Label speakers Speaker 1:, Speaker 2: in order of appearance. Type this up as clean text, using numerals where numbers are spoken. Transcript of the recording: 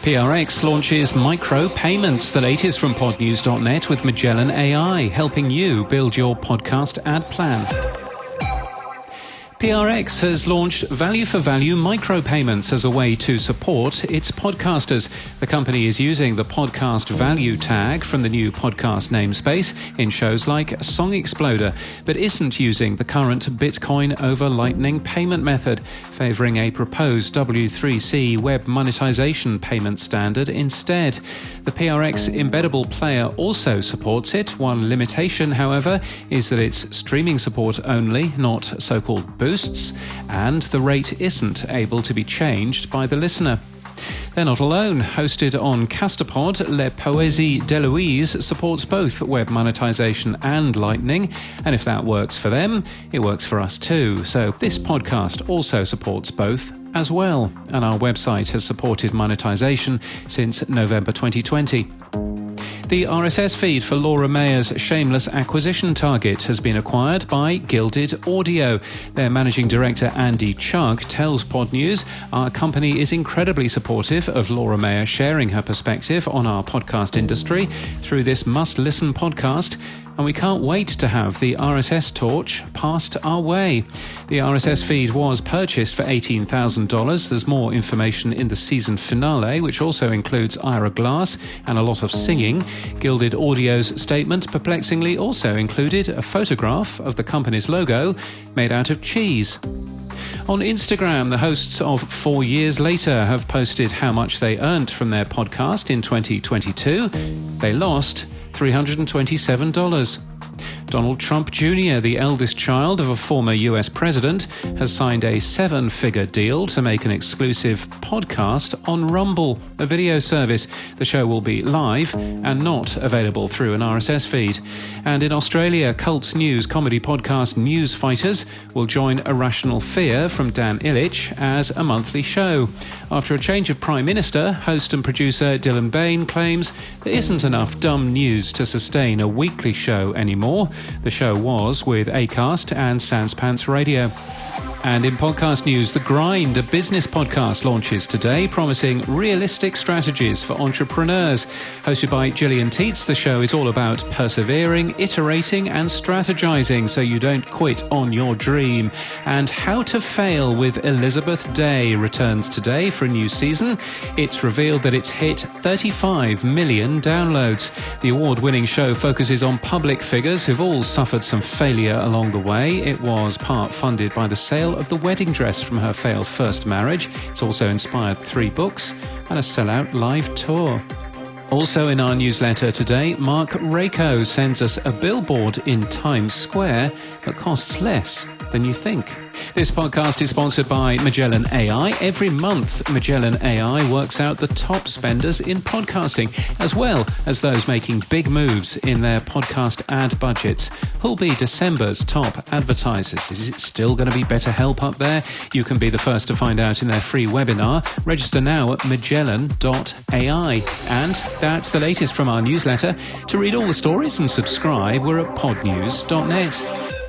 Speaker 1: PRX launches micropayments, the latest from Podnews.net with Magellan AI, helping you build your podcast ad plan. PRX has launched value-for-value micropayments as a way to support its podcasters. The company is using the podcast value tag from the new podcast namespace in shows like Song Exploder, but isn't using the current Bitcoin over Lightning payment method, favoring a proposed W3C web monetization payment standard instead. The PRX embeddable player also supports it. One limitation, however, is that it's streaming support only, not so-called boosts, and the rate isn't able to be changed by the listener. They're not alone. Hosted on Castopod, Le Poésie d'Eloise supports both web monetization and Lightning, and if that works for them, it works for us too. So this podcast also supports both as well, and our website has supported monetization since November 2020. The RSS feed for Laura Mayer's shameless acquisition target has been acquired by Gilded Audio. Their managing director Andy Chugg tells Podnews, "Our company is incredibly supportive of Laura Mayer sharing her perspective on our podcast industry through this must-listen podcast, and we can't wait to have the RSS torch passed our way." The RSS feed was purchased for $18,000. There's more information in the season finale, which also includes Ira Glass and a lot of singing. Gilded Audio's statement perplexingly also included a photograph of the company's logo made out of cheese. On Instagram, the hosts of 4 Years Later have posted how much they earned from their podcast in 2022. They lost $327. Donald Trump Jr., the eldest child of a former US president, has signed a 7-figure deal to make an exclusive podcast on Rumble, a video service. The show will be live and not available through an RSS feed. And in Australia, cult news comedy podcast News Fighters will join Irrational Fear from Dan Ilic as a monthly show. After a change of Prime Minister, host and producer Dylan Bain claims there isn't enough dumb news to sustain a weekly show anymore. The show was with Acast and Sans Pants Radio. And in podcast news, The Grind, a business podcast, launches today, promising realistic strategies for entrepreneurs. Hosted by Gillian Teets, the show is all about persevering, iterating and strategizing so you don't quit on your dream. And How to Fail with Elizabeth Day returns today for a new season. It's revealed that it's hit 35 million downloads. The award-winning show focuses on public figures who've all suffered some failure along the way. It was part funded by the sale of the wedding dress from her failed first marriage. It's also inspired 3 books and a sellout live tour. Also in our newsletter today, Mark Rako sends us a billboard in Times Square that costs less than you think. This podcast is sponsored by Magellan AI. Every month, Magellan AI works out the top spenders in podcasting, as well as those making big moves in their podcast ad budgets. Who'll be December's top advertisers? Is it still going to be BetterHelp up there? You can be the first to find out in their free webinar. Register now at magellan.ai. And that's the latest from our newsletter. To read all the stories and subscribe, we're at podnews.net.